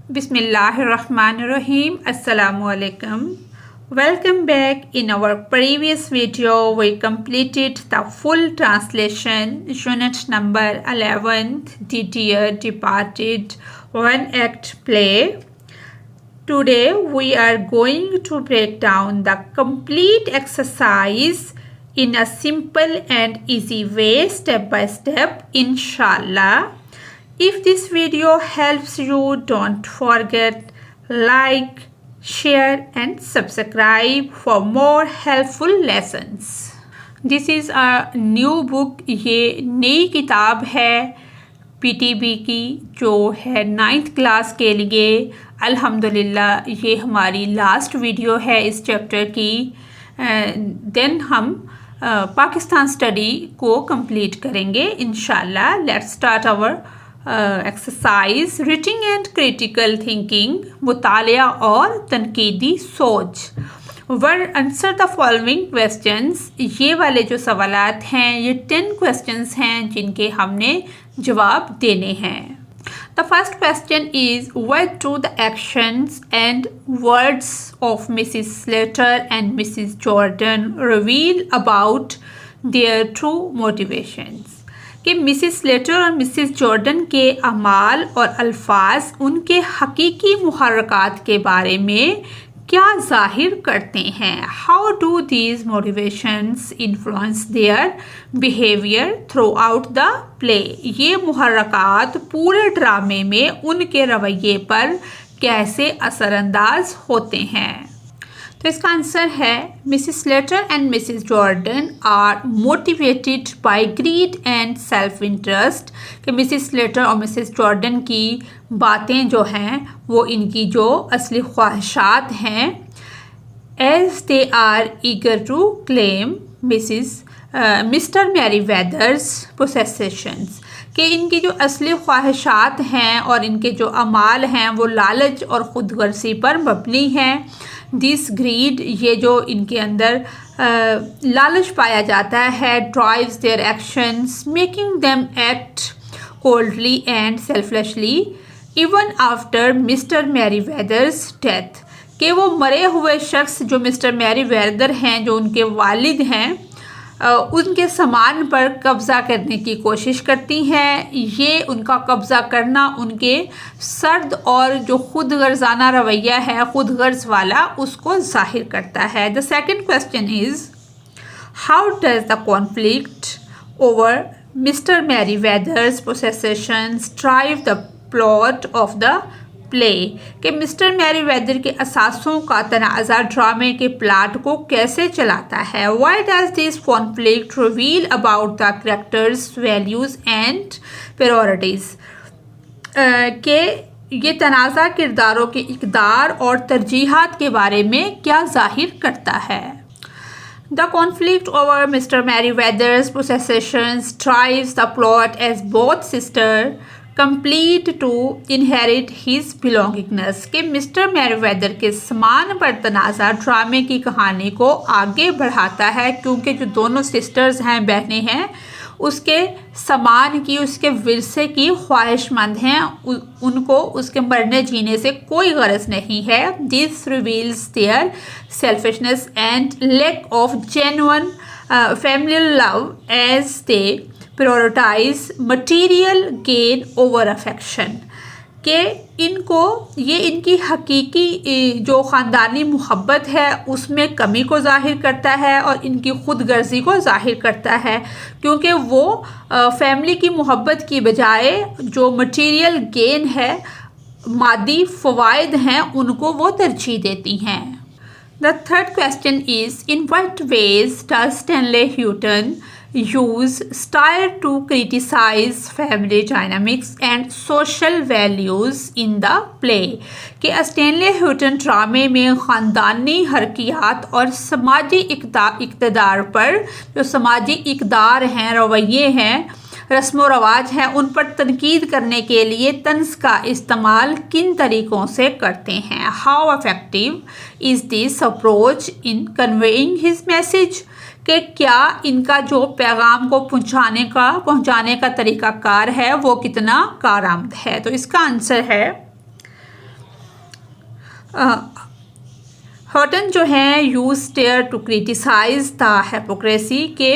Bismillahirrahmanirrahim. Assalamualaikum. Welcome back. In our previous video, we completed the full translation, unit number 11th, The Dear Departed, One Act Play. Today, we are going to break down the complete exercise in a simple and easy way, step by step, inshallah. If this video helps you, don't forget like, share and subscribe for more helpful lessons. This is a new book. ये नई किताब है PTB की जो है 9th class के लिए। अल्हम्दुलिल्लाह ये हमारी लास्ट वीडियो है इस चैप्टर की। देन हम पाकिस्तान स्टडी को कंप्लीट करेंगे इंशाल्लाह। Let's start our exercise reading and critical thinking, मुतालिया और तनकीदी सोच। Word answer the following questions. ये वाले जो सवालात हैं ये 10 क्वेश्चंस हैं जिनके हमने जवाब देने हैं। The first question is, what do the actions and words of Mrs. Slater and Mrs. Jordan reveal about their true motivations? कि मिसिस स्लेटर और मिसिस जॉर्डन के अमाल और अल्फाज उनके हकीकी मुहर्रकात के बारे में क्या जाहिर करते हैं। How do these motivations influence their behaviour through out the play. ये मुहर्रकात पूरे ड्रामे में उनके रवैये पर कैसे असरअंदाज होते हैं। तो इसका आंसर है Mrs Slater and Mrs Jordan are motivated by greed and self interest. कि मिसिस स्लेटर और मिसिस जॉर्डन की बातें जो हैं वो इनकी जो असली ख्वाहिशात हैं। As they are eager to claim Mr मैरीवेदर्स possessions. कि इनकी जो असली ख्वाहिशात हैं और इनके जो अमाल हैं वो लालच और ख़ुदगर्जी पर मबनी हैं। दिस ग्रीड, ये जो इनके अंदर लालच पाया जाता है, drives their actions making them act coldly and selflessly even after mister Merryweather's death. कि वो मरे हुए शख्स जो मिस्टर मैरीवेदर हैं, जो उनके वालिद हैं, उनके सामान पर कब्ज़ा करने की कोशिश करती हैं। ये उनका कब्ज़ा करना उनके सर्द और जो खुद गर्जाना रवैया है, खुद गर्ज वाला, उसको जाहिर करता है। The second question is, how does the conflict over mister मैरीवेदर्स possessions drive the plot of the play. कि मिस्टर मैरीवेदर के असासों का तनाज़ा ड्रामे के प्लाट को कैसे चलाता है। Why does this conflict reveal about the characters values and priorities. के ये तनाज़ा किरदारों के इक़दार और तरजीहात के बारे में क्या जाहिर करता है। The conflict over Mr. Merryweather's possessions drives the plot as both sisters complete to inherit his belongingness। कि मिस्टर मैरीवेदर के सामान पर तनाज़ा ड्रामे की कहानी को आगे बढ़ाता है क्योंकि जो दोनों सिस्टर्स हैं, बहनें हैं, उसके सामान की, उसके विरसे की ख्वाहिशमंद हैं। उनको उसके मरने जीने से कोई गरज नहीं है। This reveals their selfishness and lack of genuine family love as they prioritize material gain over affection. के इनको ये इनकी हकीकी जो ख़ानदानी मोहब्बत है उसमें कमी को ज़ाहिर करता है और इनकी खुद गर्जी को ज़ाहिर करता है क्योंकि वो फैमिली की मोहब्बत की बजाय जो मटीरियल गेन है, मादी फ़वाइद हैं, उनको वो तरजीह देती हैं। The third question is, in what ways does Stanley Houghton use style to criticize family dynamics and social values in the play। कि स्टैनले ह्यूटन ड्रामे में ख़ानदानी हरकियात और समाजी इक़्तिदार पर, जो समाजी इक़्तिदार हैं, रवैये हैं, रस्म व रवाज हैं, उन पर तनकीद करने के लिए तंज़ का इस्तेमाल किन तरीक़ों से करते हैं। How effective is this approach in conveying his message. कि क्या इनका जो पैगाम को पहुंचाने का तरीक़ाकार है वो कितना कारआमद है। तो इसका आंसर है हटन जो है use their to criticize the hypocrisy के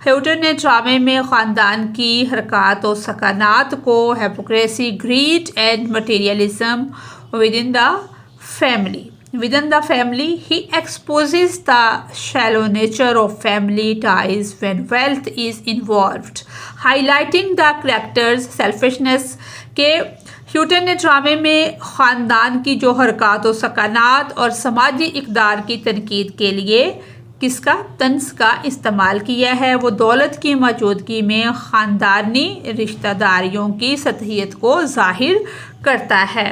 हटन ने ड्रामे में ख़ानदान की हरकत और सकानात को hypocrisy, grid and materialism within the family. Within the family, he exposes the shallow nature of family ties when wealth is involved, highlighting the character's selfishness के ह्यूटन ने ड्रामे में ख़ानदान की जो हरकत और सकानात और समाजी इक़दार की तनकीद के लिए किसका तंज का इस्तेमाल किया है। वो दौलत की मौजूदगी में ख़ानदानी रिश्तेदारियों की सतहियत को ज़ाहिर करता है।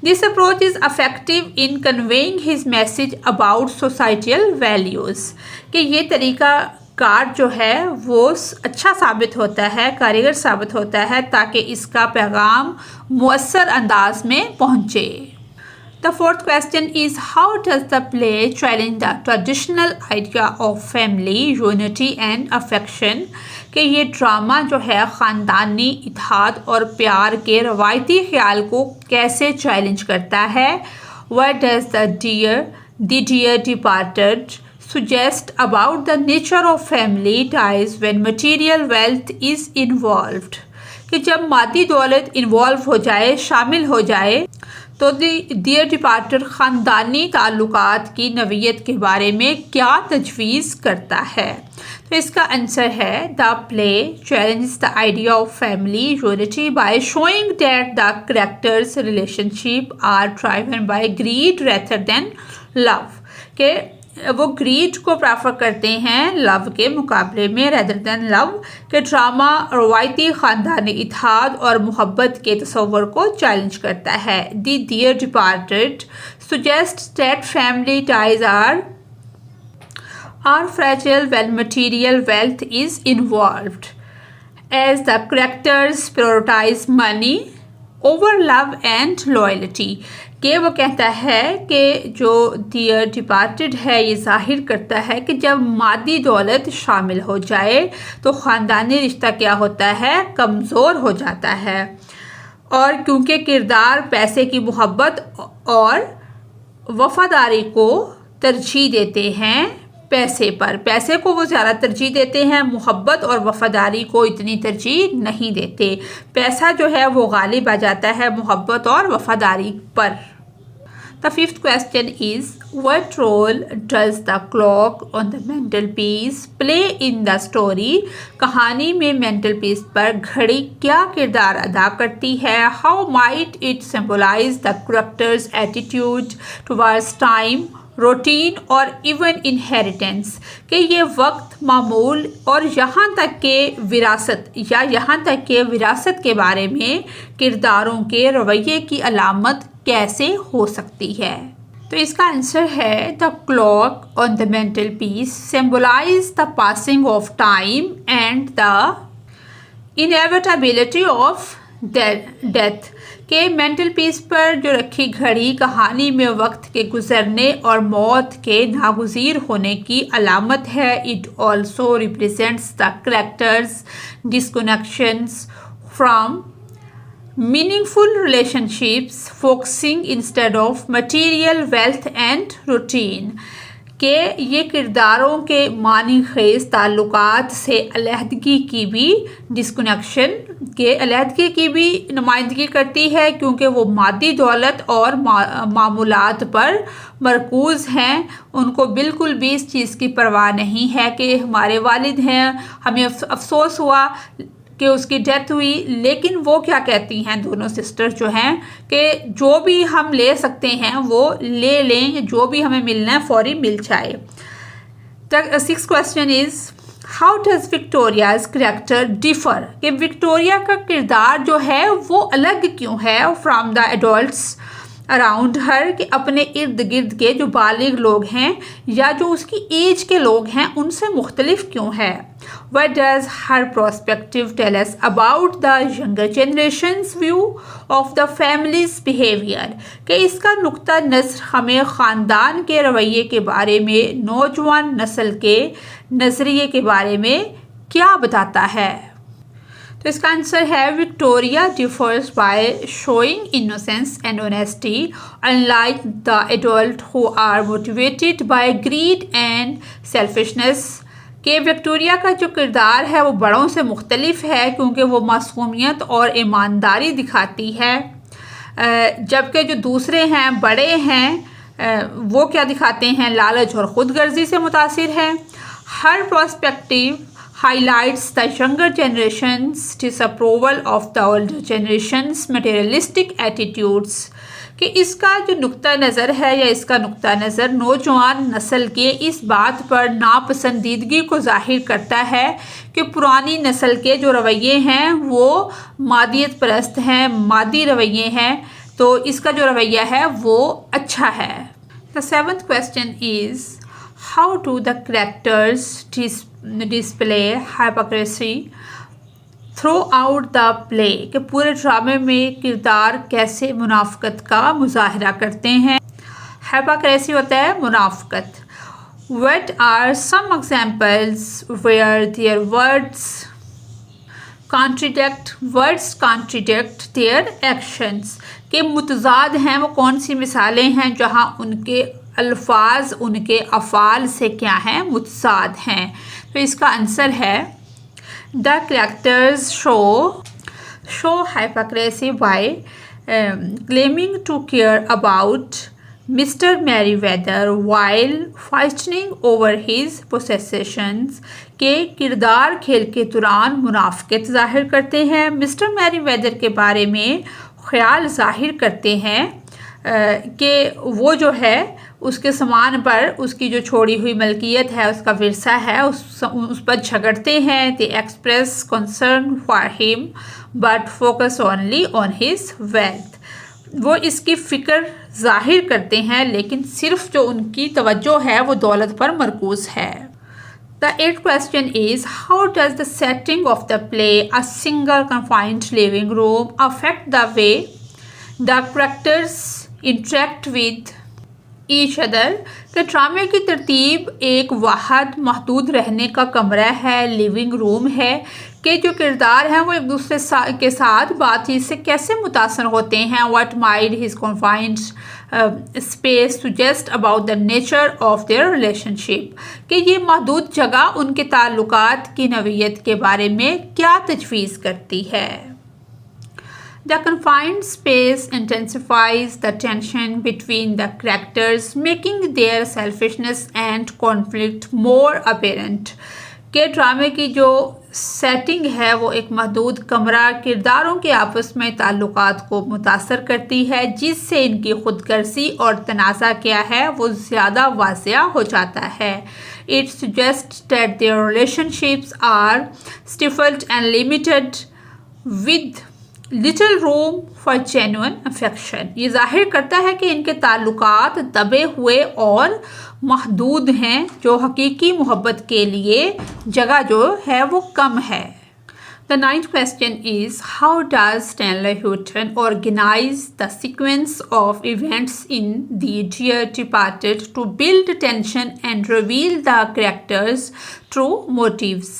This approach is affective in conveying his message about societal values कि ये तरीका कार जो है वो अच्छा साबित होता है, कारीगर साबित होता है ताकि इसका पैगाम मुअस्सर अंदाज में पहुँचे। The fourth question is, how does the play challenge the traditional idea of family unity and affection? कि ये ड्रामा जो है ख़ानदानी इत्तेहाद और प्यार के रवायती ख्याल को कैसे चैलेंज करता है। What does the dear departed suggest about the nature of family ties when material wealth is involved? कि जब मादी दौलत इन्वॉल्व हो जाए, शामिल हो जाए, तो डियर डिपार्टेड ख़ानदानी ताल्लुकात की नवीयत के बारे में क्या तजवीज़ करता है। तो इसका आंसर है the play challenges the idea of family unity by showing that the characters relationship are driven by greed rather than love के वो ग्रीड को प्रेफर करते हैं लव के मुकाबले में, रेदर देन लव के ड्रामा रवायती ख़ानदानी इत्तेहाद और मोहब्बत के तस्वर को चैलेंज करता है। The dear departed suggest that family ties are fragile when material wealth is involved, as the characters prioritize money over love and loyalty। कि वो कहता है कि जो डियर डिपार्टेड है ये ज़ाहिर करता है कि जब मादी दौलत शामिल हो जाए तो ख़ानदानी रिश्ता क्या होता है, कमज़ोर हो जाता है। और क्योंकि किरदार पैसे की मोहब्बत और वफ़ादारी को तरजीह देते हैं, पैसे को वो ज़्यादा तरजीह देते हैं, मोहब्बत और वफ़ादारी को इतनी तरजीह नहीं देते। पैसा जो है वो गालिब आ जाता है मोहब्बत और वफ़ादारी पर। The fifth question is, what role does the clock on the mantelpiece play in the story? कहानी में mantelpiece पर घड़ी क्या किरदार अदा करती है? How might it symbolize the character's attitude towards time, routine और इवन इनहेरिटेंस कि ये वक्त, मामूल और यहाँ तक के विरासत के बारे में किरदारों के रवैये की अलामत कैसे हो सकती है। तो इसका आंसर है the clock on the mantelpiece symbolize the passing of time and the inevitability of death के मेंटल पीस पर जो रखी घड़ी कहानी में वक्त के गुजरने और मौत के नागुज़ीर होने की अलामत है। It also represents the characters disconnections from meaningful relationships focusing instead of material wealth and routine के ये किरदारों के मानी खेज ताल्लुकात से अलहदगी की भी नुमाइंदगी करती है, क्योंकि वो मादी दौलत और मामूलात पर मरकूज़ हैं। उनको बिल्कुल भी इस चीज़ की परवाह नहीं है कि हमारे वालिद हैं, हमें अफसोस हुआ कि उसकी डेथ हुई, लेकिन वो क्या कहती हैं दोनों सिस्टर जो हैं कि जो भी हम ले सकते हैं वो ले लें, जो भी हमें मिलना है फौरी मिल जाए। The sixth question is, how does Victoria's character differ कि विक्टोरिया का किरदार जो है वो अलग क्यों है from the adults around her कि अपने इर्द गिर्द के जो बालिग लोग हैं या जो उसकी एज के लोग हैं उनसे मुख्तलिफ क्यों है। What does her perspective tell us about the younger generation's view of the family's behavior कि इसका नुक्ता नज़र हमें ख़ानदान के रवैये के बारे में, नौजवान नस्ल के नज़रिए के बारे में क्या बताता है। तो इसका आंसर है Victoria differs by showing innocence and honesty unlike the adult who are motivated by greed and selfishness. कि विक्टोरिया का जो किरदार है वो बड़ों से मुख्तलिफ है क्योंकि वो मासूमियत और ईमानदारी दिखाती है, जबकि जो दूसरे हैं बड़े हैं वो क्या दिखाते हैं, लालच और ख़ुदगर्जी से मुतासिर है। हर perspective highlights the younger generation's disapproval of the older generation's materialistic attitudes। कि इसका जो नुक्ता नज़र है या इसका नुक्ता नज़र नौजवान नस्ल के इस बात पर नापसंदीदगी को ज़ाहिर करता है कि पुरानी नस्ल के जो रवैये हैं वो मादियत परस्त हैं, मादी रवैये हैं, तो इसका जो रवैया है वो अच्छा है। The seventh question is how do the characters display hypocrisy throughout the play। कि पूरे ड्रामे में किरदार कैसे मुनाफकत का मुजाहरा करते हैं। hypocrisy होता है मुनाफकत। What are some examples where their words contradict their actions। के मुतजाद हैं वो कौन सी मिसालें हैं जहाँ उनके अल्फाज उनके अफ़ाल से क्या हैं, मुतजाद हैं। तो इसका आंसर है the characters show hypocrisy by claiming to care about Mr. Merryweather while fighting over his possessions। के किरदार खेल के दौरान मुनाफिकत ज़ाहिर करते हैं, मिस्टर मैरीवेदर के बारे में ख्याल ज़ाहिर करते हैं कि वो जो है उसके सामान पर उसकी जो छोड़ी हुई मलकियत है, उसका विरसा है, उस पर झगड़ते हैं। They express concern for him but focus only on his wealth. वो इसकी फ़िक्र ज़ाहिर करते हैं लेकिन सिर्फ जो उनकी तवज्जो है वो दौलत पर मरकूज़ है। The eighth question is how does the setting of the play, a single confined living room, affect the way the characters interact with each other। कि ड्रामे की तरतीब एक वाहद महदूद रहने का कमरा है, लिविंग रूम है, कि जो किरदार हैं वो एक दूसरे के साथ बातचीत से कैसे मुतासर होते हैं। What might his confined space suggest about the nature of their relationship। कि ये महदूद जगह उनके ताल्लुकात की नवीयत के बारे में क्या तजवीज़ करती है। The confined space intensifies the tension between the characters, making their selfishness and conflict more apparent। के ड्रामे की जो सेटिंग है वो एक महदूद कमरा किरदारों के आपस में ताल्लुकात को मुतासर करती है, जिससे इनकी खुदगर्जी और तनाज़ा क्या है वो ज़्यादा वाज़िया हो जाता है। It suggests that their relationships are stifled and limited with little room for genuine affection. ये जाहिर करता है कि इनके ताल्लुकात दबे हुए और महदूद हैं, जो हकीकी मोहब्बत के लिए जगह जो है वो कम है। The ninth question is how does Stanley Houghton organize the sequence of events in The Dear Departed to build tension and reveal the characters' true motives।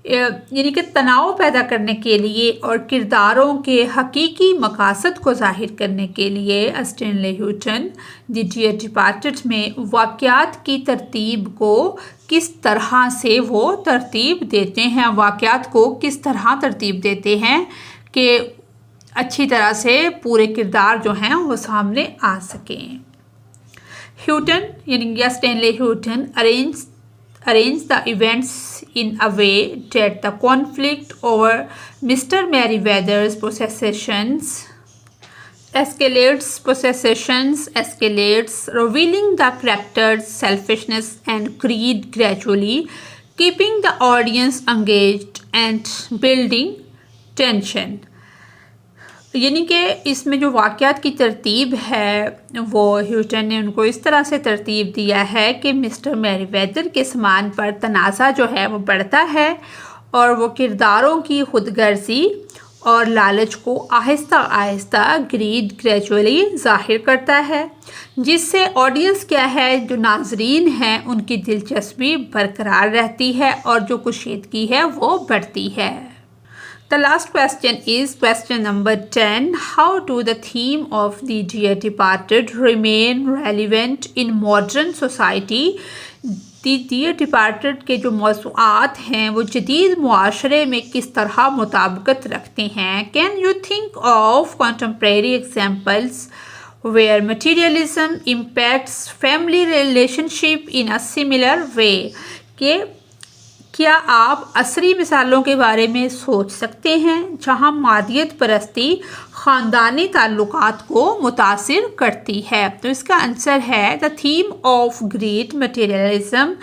यानी कि तनाव पैदा करने के लिए और किरदारों के हकीकी मकासद को ज़ाहिर करने के लिए Stanley Houghton the dear departed में वाक़यात की तरतीब को किस तरह से वो तरतीब देते हैं, वाक़यात को किस तरह तरतीब देते हैं कि अच्छी तरह से पूरे किरदार जो हैं वो सामने आ सकें। ह्यूटन यानी Stanley Houghton arrange the events in a way that the conflict over Mr. Merryweather's possessions escalates, revealing the character's selfishness and greed gradually, keeping the audience engaged and building tension। यानी कि इसमें जो वाक़यात की तरतीब है वो Houghton ने उनको इस तरह से तरतीब दिया है कि मिस्टर मैरीवेदर के सामान पर तनाज़ा जो है वो बढ़ता है और वो किरदारों की खुदगर्जी और लालच को आहिस्ता आहिस्ता ग्रीड ग्रेजुअली ज़ाहिर करता है, जिससे ऑडियंस क्या है जो नाजरीन हैं उनकी दिलचस्पी बरकरार रहती है और जो कुशीदगी है वो बढ़ती है। The last question is question number 10. How do the theme of the dear departed remain relevant in modern society? The dear departed के जो मौज़ूआत हैं वो जदीद मुआशरे में किस तरह मुताबिकत रखते हैं? Can you think of contemporary examples where materialism impacts family relationship in a similar way? कि क्या आप असरी मिसालों के बारे में सोच सकते हैं जहां मादियत परस्ती ख़ानदानी ताल्लुकात को मुतासिर करती है? तो इसका आंसर है the theme of great materialism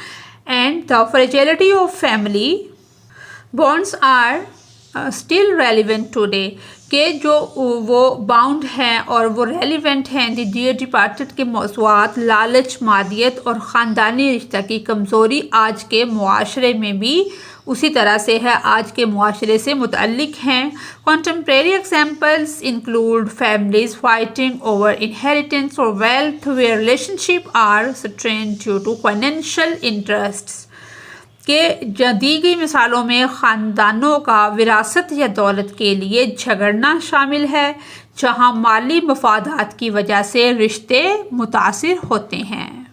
and the fragility of family bonds are still relevant today. के जो वो बाउंड हैं और वो रेलिवेंट हैं द डियर डिपार्टेड के मौज़ूआत लालच, मादियत और ख़ानदानी रिश्ता की कमज़ोरी आज के मुआशरे में भी उसी तरह से है, आज के मुआशरे से मुतअल्लिक़ हैं। Contemporary examples include families fighting over inheritance और wealth where relationship are strained due to financial interests. के दी गई मिसालों में ख़ानदानों का विरासत या दौलत के लिए झगड़ना शामिल है जहां माली मफादात की वजह से रिश्ते मुतासिर होते हैं।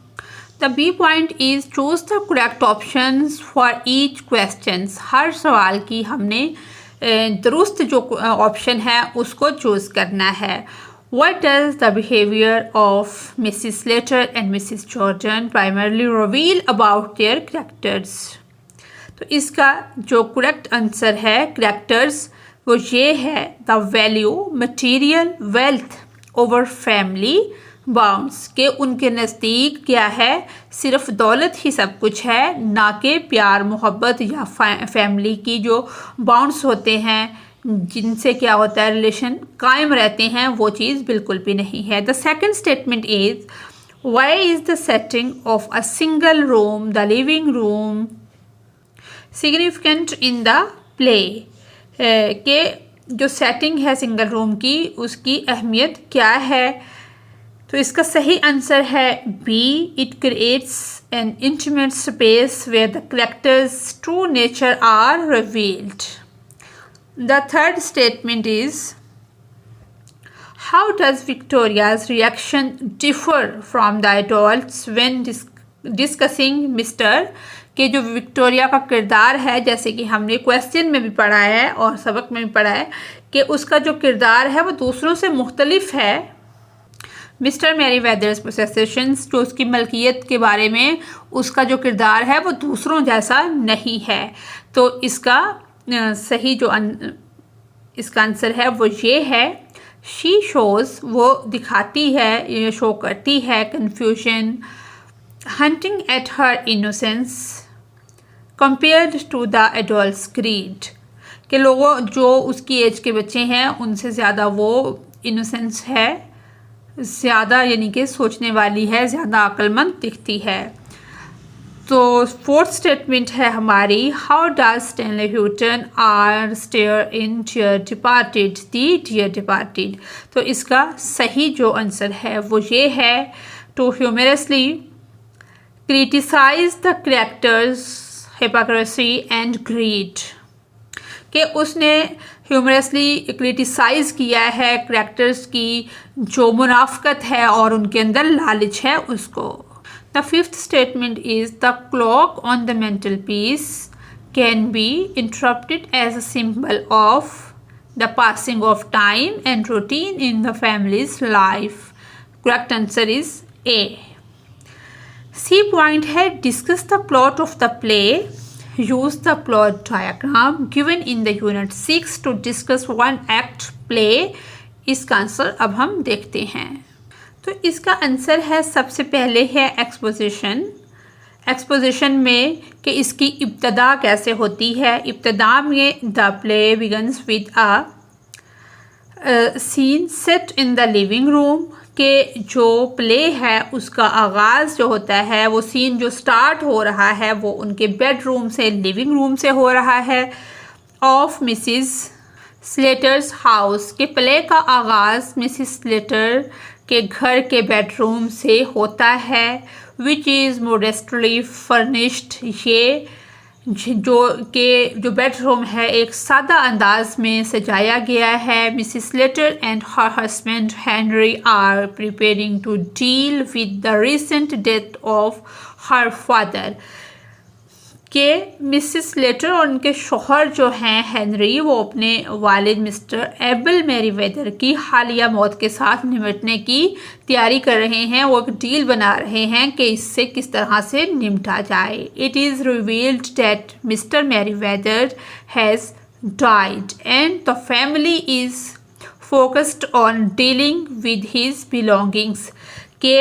The B point is choose the correct options for each questions. हर सवाल की हमने दुरुस्त जो ऑप्शन है उसको चूज़ करना है। What does the behavior of Mrs. Slater and Mrs. Jordan primarily reveal about their characters? तो इसका जो करेक्ट आंसर है करेक्टर्स वो ये है the value material wealth over family bounds. के उनके नज़दीक क्या है, सिर्फ दौलत ही सब कुछ है, ना कि प्यार मोहब्बत या फैमिली की जो बाउंड्स होते हैं जिनसे क्या होता है रिलेशन कायम रहते हैं, वो चीज़ बिल्कुल भी नहीं है। The second statement is why is the setting of a single room the living room significant in the play. के जो सेटिंग है सिंगल रूम की उसकी अहमियत क्या है? तो इसका सही आंसर है B, it creates an intimate space where the characters true nature are revealed. The third statement is how does Victoria's reaction differ from the adults when discussing Mr. के जो विक्टोरिया का किरदार है, जैसे कि हमने क्वेश्चन में भी पढ़ा है और सबक में भी पढ़ा है कि उसका जो किरदार है वो दूसरों से मुख्तलिफ है। मिस्टर मैरीवेदर्स पोसेशंस जो उसकी मलकियत के बारे में उसका जो किरदार है वो दूसरों जैसा नहीं है। तो इसका सही जो इसका आंसर है वो ये है शी शोज़, वो दिखाती है, ये शो करती है confusion hunting at her innocence compared to the adults greed. के लोगों जो उसकी एज के बच्चे हैं उनसे ज़्यादा वो इनोसेंस है, ज़्यादा यानी कि सोचने वाली है, ज़्यादा अक्लमंद दिखती है। तो फोर्थ स्टेटमेंट है हमारी how does Stanley Houghton are stare in dear departed the dear departed. तो इसका सही जो आंसर है वो ये है to humorously criticise the characters hypocrisy and greed. कि उसने ह्यूमरसली क्रिटिसाइज किया है कैरेक्टर्स की जो मुनाफकत है और उनके अंदर लालच है उसको। The fifth statement is the clock on the mantelpiece can be interpreted as a symbol of the passing of time and routine in the family's life. Correct answer is A. C point है discuss the plot of the play. Use the plot diagram given in the unit 6 to discuss one act play. इसका answer अब हम देखते हैं। तो इसका answer है सबसे पहले है एक्सपोजिशन। एक्सपोजिशन में कि इसकी इब्तदा कैसे होती है। इब्तदा में the play begins with a scene set in the living room. के जो प्ले है उसका आगाज़ जो होता है वो सीन जो स्टार्ट हो रहा है वो उनके बेडरूम से लिविंग रूम से हो रहा है। ऑफ मिसिस स्लेटर्स हाउस के प्ले का आगाज़ मिसिस स्लेटर के घर के बेडरूम से होता है। Which is modestly furnished. ये जो बेडरूम है एक सादा अंदाज में सजाया गया है। Mrs Slater and her husband Henry are preparing to deal with the recent death of her father. कि मिसिस स्लेटर और उनके शोहर जो हैं हेनरी, वो अपने वालिद मिस्टर एबल मेरीवेदर की हालिया मौत के साथ निपटने की तैयारी कर रहे हैं। वो एक डील बना रहे हैं कि इससे किस तरह से निपटा जाए। It is revealed that mister Merryweather has died and the family is focused on dealing with his belongings. के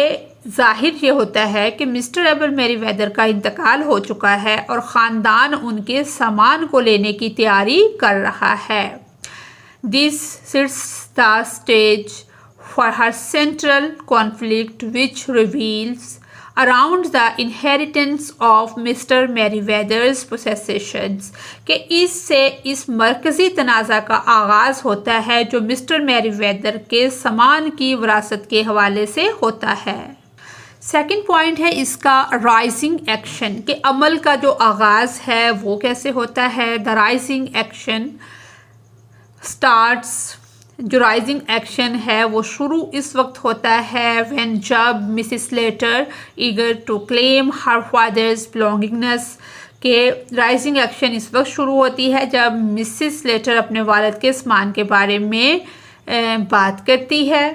जाहिर ये होता है कि मिस्टर एबल मेरीवेदर का इंतकाल हो चुका है और ख़ानदान उनके सामान को लेने की तैयारी कर रहा है। This sets the stage for her central conflict which reveals around the inheritance of mister Merryweather's possessions. कि इससे इस मरकज़ी तनाज़ा का आगाज़ होता है जो मिस्टर मेरीवेदर के सामान की विरासत के हवाले से होता है। सेकंड पॉइंट है इसका राइजिंग एक्शन, के अमल का जो आगाज़ है वो कैसे होता है। द राइजिंग एक्शन स्टार्ट्स, जो राइजिंग एक्शन है वो शुरू इस वक्त होता है व्हेन जब Mrs Slater eager to claim her father's belongingness. के राइजिंग एक्शन इस वक्त शुरू होती है जब मिसिस स्लेटर अपने वालिद के सामान के बारे में बात करती है।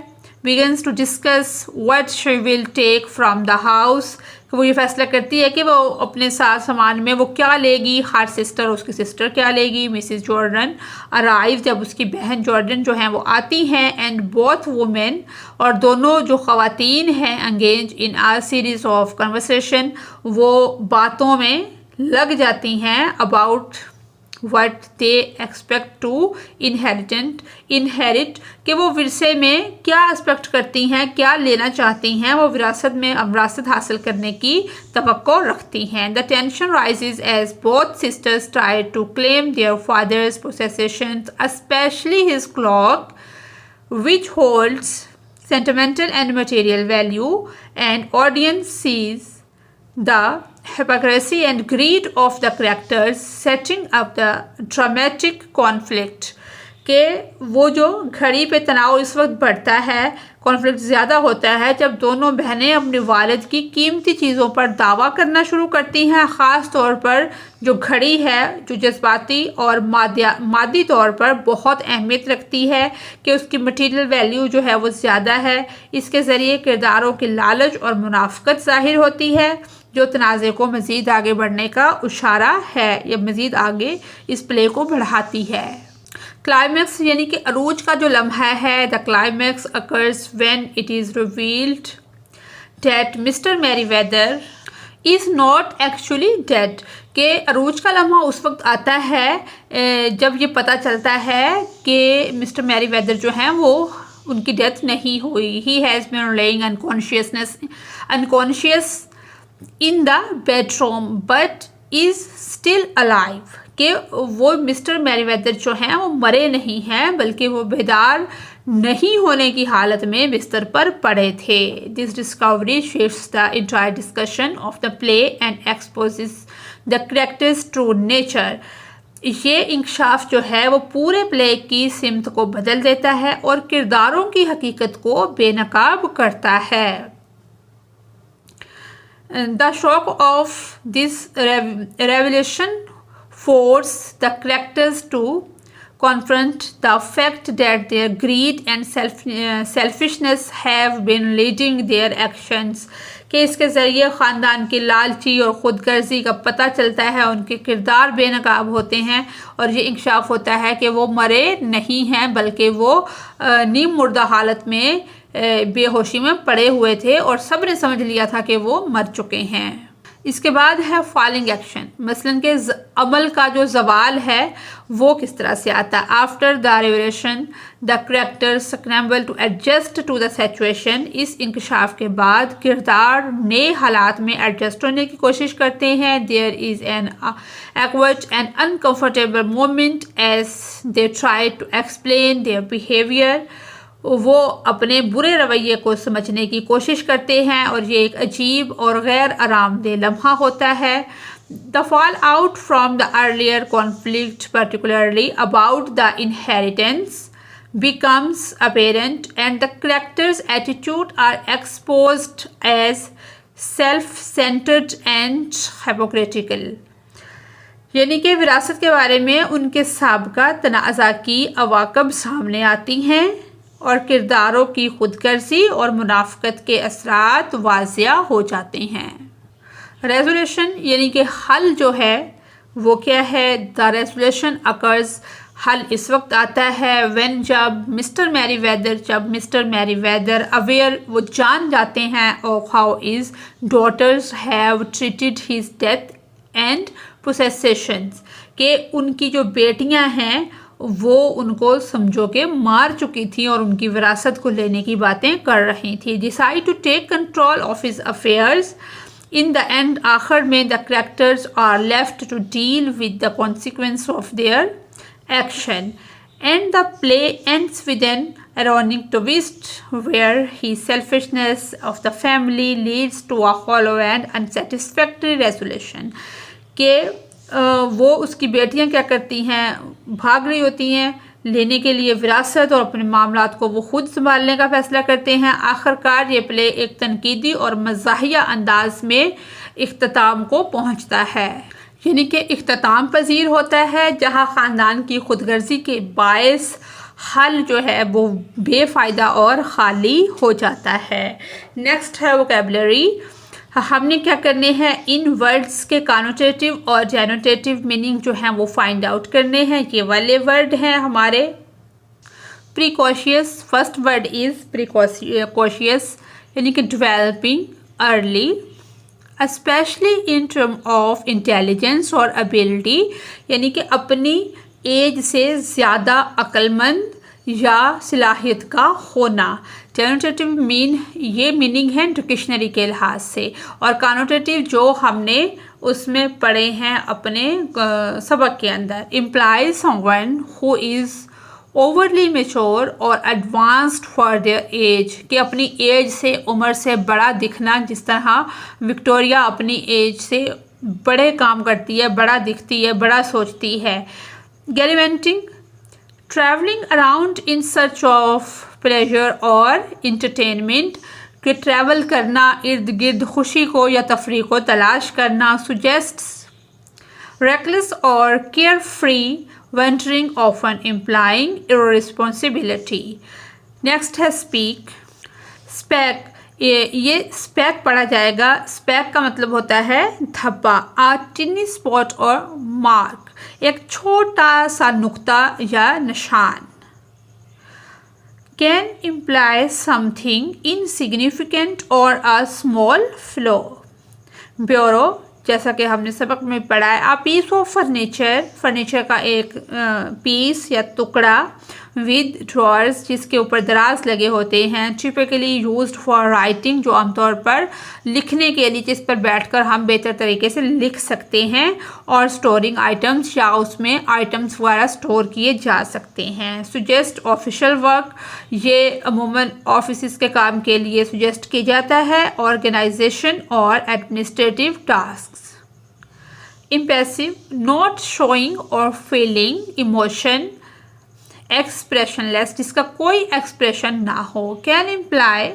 begins to discuss what she will take from the house। वो ये फैसला करती है कि वो अपने साथ सामान में वो क्या लेगी। हर सिस्टर, उसकी सिस्टर क्या लेगी। मिसिस जॉर्डन अराइव, जब उसकी बहन जॉर्डन जो हैं वो आती हैं। एंड बोथ वुमेन, और दोनों जो ख़वातीन हैं, engage in a series of conversation, वो बातों में लग जाती हैं about what they expect to inherit। कि वो विरसे में क्या एक्सपेक्ट करती हैं, क्या लेना चाहती हैं, वो विरासत हासिल करने की तवक्को रखती हैं। The tension rises as both sisters try to claim their father's possessions, specially his clock which holds sentimental and material value, and audience sees the hypocrisy and greed of the characters setting up the dramatic conflict। के वो जो घड़ी पे तनाव इस वक्त बढ़ता है, कॉन्फ्लिक्ट ज़्यादा होता है जब दोनों बहनें अपने वालिद की कीमती चीज़ों पर दावा करना शुरू करती हैं। ख़ास तौर पर जो घड़ी है, जो जज्बाती और मादी तौर पर बहुत अहमियत रखती है कि उसकी मटीरियल वैल्यू जो है वो ज़्यादा है। इसके ज़रिए किरदारों की लालच और मुनाफ़क़त ज़ाहिर होती है, जो तनाज़े को मज़ीद आगे बढ़ने का इशारा है या मज़ीद आगे इस प्ले को बढ़ाती है। क्लाइमैक्स यानी कि अरूज का जो लम्हा है, the climax occurs when it is revealed that mister Merryweather is not actually dead. के अरूज का लम्हा उस वक्त आता है जब ये पता चलता है कि मिस्टर मेरीवेदर जो हैं वो उनकी डेथ नहीं हुई। He has been laying unconscious in the bedroom but is still alive. कि वो मिस्टर मेरीवेदर जो हैं वो मरे नहीं हैं, बल्कि वो बेदार नहीं होने की हालत में बिस्तर पर पड़े थे। This discovery shifts the entire discussion of the play and exposes the characters true nature. ये इंकशाफ जो है वो पूरे प्ले की सिमत को बदल देता है और किरदारों की हकीकत को बेनकाब करता है। The shock of this revelation forced the characters to confront the fact that their greed and selfishness have been leading their actions। कि इसके ज़रिए ख़ानदान की लालची और ख़ुदगर्ज़ी का पता चलता है, उनके किरदार बेनकाब होते हैं और ये इंकशाफ होता है कि वो मरे नहीं हैं, बल्कि वो नीम मुर्दा हालत में बेहोशी में पड़े हुए थे और सब ने समझ लिया था कि वो मर चुके हैं। इसके बाद है फॉलिंग एक्शन, मसलन के अमल का जो जवाल है वो किस तरह से आता है। After the revelation the character scramble to adjust to the situation. इस इंकशाफ के बाद किरदार नए हालात में एडजस्ट होने की कोशिश करते हैं। There is an awkward and uncomfortable moment as they try to explain their behaviour. वो अपने बुरे रवैये को समझने की कोशिश करते हैं और ये एक अजीब और गैर आरामदेह लम्हा होता है। The fallout from the earlier conflict, particularly about the inheritance, becomes apparent and the character's attitude are exposed as self-centered and hypocritical. यानी कि विरासत के बारे में उनके साबका तनाज़ा की अवाक़ब सामने आती हैं और किरदारों की खुदगर्जी और मुनाफ़क़त के असरात वाज़िया हो जाते हैं। रेजोल्यूशन यानी कि हल जो है वो क्या है? द रेजोल्यूशन अकर्स, हल इस वक्त आता है व्हेन जब मिस्टर मैरीवेदर अवेयर, वो जान जाते हैं of how his daughters have treated his death and possessions, कि उनकी जो बेटियां हैं वो उनको समझो के मार चुकी थी और उनकी विरासत को लेने की बातें कर रही थी। Decide to take control of his affairs. In the end, आखिर में the characters are left to deal with the consequence of their action and the play ends with an ironic twist where his selfishness of the family leads to a hollow and unsatisfactory resolution। कि वो उसकी बेटियां क्या करती हैं, भाग रही होती हैं लेने के लिए विरासत और अपने मामलात को वो खुद संभालने का फैसला करते हैं। आखिरकार ये प्ले एक तनकीदी और मज़ाहिया अंदाज में इख्तिताम को पहुंचता है, यानी कि इख्तिताम पजीर होता है जहां ख़ानदान की खुदगर्जी के बायस हल जो है वो बेफ़ायदा और ख़ाली हो जाता है। नेक्स्ट है वोकैबुलरी। हमने क्या करने हैं, इन वर्ड्स के कॉनोटेटिव और जेनोटेटिव मीनिंग जो हैं वो फाइंड आउट करने हैं। ये वाले वर्ड हैं हमारे precocious. First word is precocious यानी कि developing early, specially in term of intelligence और एबिलिटी, यानी कि अपनी एज से ज़्यादा अक्लमंद या सलाहियत का होना। जेनोटेटिव ये मीनिंग है डिक्शनरी के लिहाज से, और कॉनोटेटिव जो हमने उसमें पढ़े हैं अपने सबक के अंदर, implies someone who is overly mature और एडवांस्ड फॉर देयर एज, कि अपनी एज से, उम्र से बड़ा दिखना, जिस तरह विक्टोरिया अपनी एज से बड़े काम करती है, बड़ा दिखती है, बड़ा सोचती है। Gallivanting, travelling around in search of pleasure और इंटरटेनमेंट, कि ट्रैवल करना, इर्द गिर्द खुशी को या तफरीह को तलाश करना। सुजेस्ट्स रेकलेस और care free venturing often implying irresponsibility. Next है स्पीक। स्पैक, ये स्पैक पढ़ा जाएगा। स्पैक का मतलब होता है धब्बा, आ टिनी स्पॉट और मार्क, एक छोटा सा नुक्ता या निशान। कैन इम्प्लाई समथिंग इनसिग्निफिकेंट और अ स्मॉल फ्लो। ब्यूरो, जैसा कि हमने सबक में पढ़ा है, आ पीस ऑफ फर्नीचर का एक पीस या टुकड़ा विद ड्रॉर्स, जिसके ऊपर दराज लगे होते हैं। टिपिकली यूज्ड फॉर राइटिंग, जो आमतौर पर लिखने के लिए, जिस पर बैठकर हम बेहतर तरीके से लिख सकते हैं। और स्टोरिंग आइटम्स, या उसमें आइटम्स वगैरह स्टोर किए जा सकते हैं। सुजेस्ट ऑफिशियल वर्क, ये अमूमन ऑफिस के काम के लिए सुजेस्ट किया जाता है। ऑर्गेनाइजेशन और administrative task. Impassive, not showing और फीलिंग इमोशन, एक्सप्रेशनलेस, जिसका कोई एक्सप्रेशन ना हो। कैन इम्प्लाई